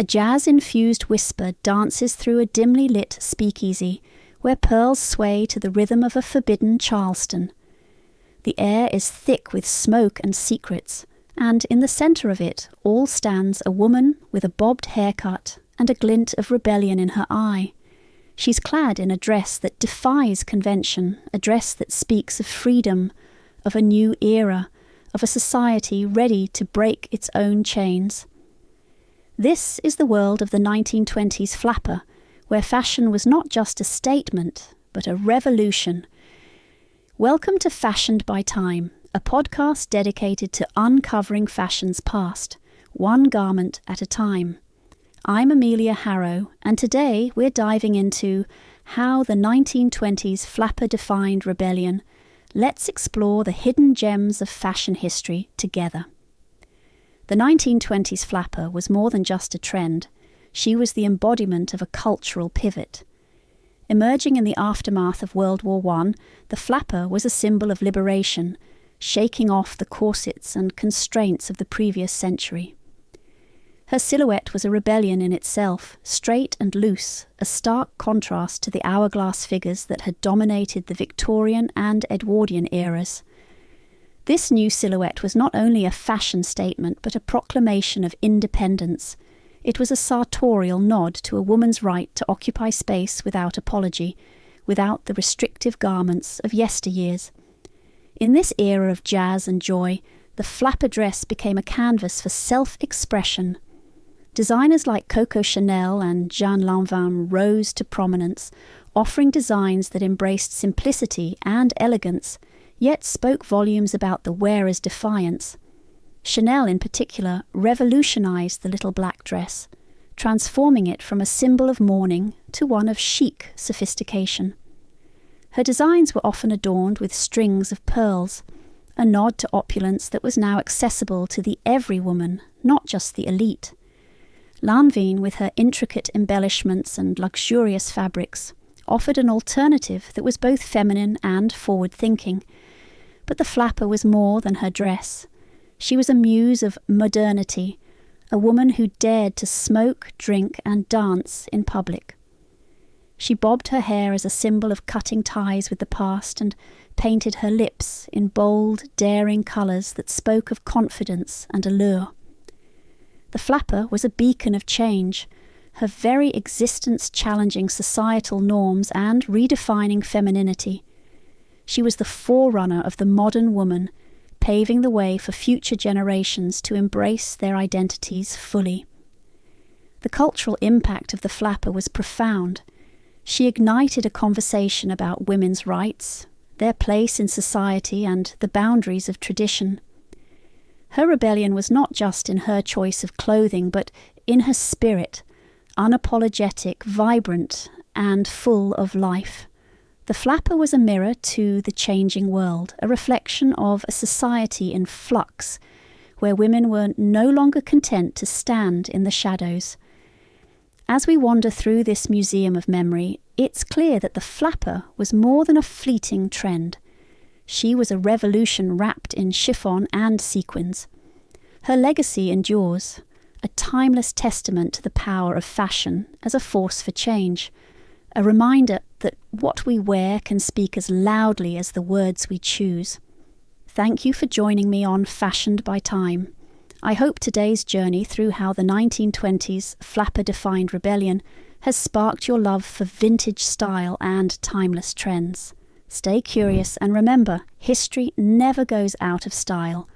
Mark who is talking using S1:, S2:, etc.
S1: A jazz-infused whisper dances through a dimly lit speakeasy where pearls sway to the rhythm of a forbidden Charleston. The air is thick with smoke and secrets, and in the centre of it all stands a woman with a bobbed haircut and a glint of rebellion in her eye. She's clad in a dress that defies convention, a dress that speaks of freedom, of a new era, of a society ready to break its own chains. This is the world of the 1920s flapper, where fashion was not just a statement, but a revolution. Welcome to Fashioned by Time, a podcast dedicated to uncovering fashion's past, one garment at a time. I'm Amelia Harrow, and today we're diving into how the 1920s flapper defined rebellion. Let's explore the hidden gems of fashion history together. The 1920s flapper was more than just a trend. She was the embodiment of a cultural pivot. Emerging in the aftermath of World War I, the flapper was a symbol of liberation, shaking off the corsets and constraints of the previous century. Her silhouette was a rebellion in itself, straight and loose, a stark contrast to the hourglass figures that had dominated the Victorian and Edwardian eras. This new silhouette was not only a fashion statement, but a proclamation of independence. It was a sartorial nod to a woman's right to occupy space without apology, without the restrictive garments of yesteryears. In this era of jazz and joy, the flapper dress became a canvas for self-expression. Designers like Coco Chanel and Jean Lanvin rose to prominence, offering designs that embraced simplicity and elegance, yet spoke volumes about the wearer's defiance. Chanel, in particular, revolutionized the little black dress, transforming it from a symbol of mourning to one of chic sophistication. Her designs were often adorned with strings of pearls, a nod to opulence that was now accessible to the every woman, not just the elite. Lanvin, with her intricate embellishments and luxurious fabrics, offered an alternative that was both feminine and forward-thinking. But the flapper was more than her dress. She was a muse of modernity, a woman who dared to smoke, drink, and dance in public. She bobbed her hair as a symbol of cutting ties with the past and painted her lips in bold, daring colours that spoke of confidence and allure. The flapper was a beacon of change, her very existence challenging societal norms and redefining femininity. She was the forerunner of the modern woman, paving the way for future generations to embrace their identities fully. The cultural impact of the flapper was profound. She ignited a conversation about women's rights, their place in society, and the boundaries of tradition. Her rebellion was not just in her choice of clothing, but in her spirit, unapologetic, vibrant, and full of life. The flapper was a mirror to the changing world, a reflection of a society in flux, where women were no longer content to stand in the shadows. As we wander through this museum of memory, it's clear that the flapper was more than a fleeting trend. She was a revolution wrapped in chiffon and sequins. Her legacy endures, a timeless testament to the power of fashion as a force for change, a reminder that what we wear can speak as loudly as the words we choose. Thank you for joining me on Fashioned by Time. I hope today's journey through how the 1920s flapper-defined rebellion has sparked your love for vintage style and timeless trends. Stay curious and remember, history never goes out of style.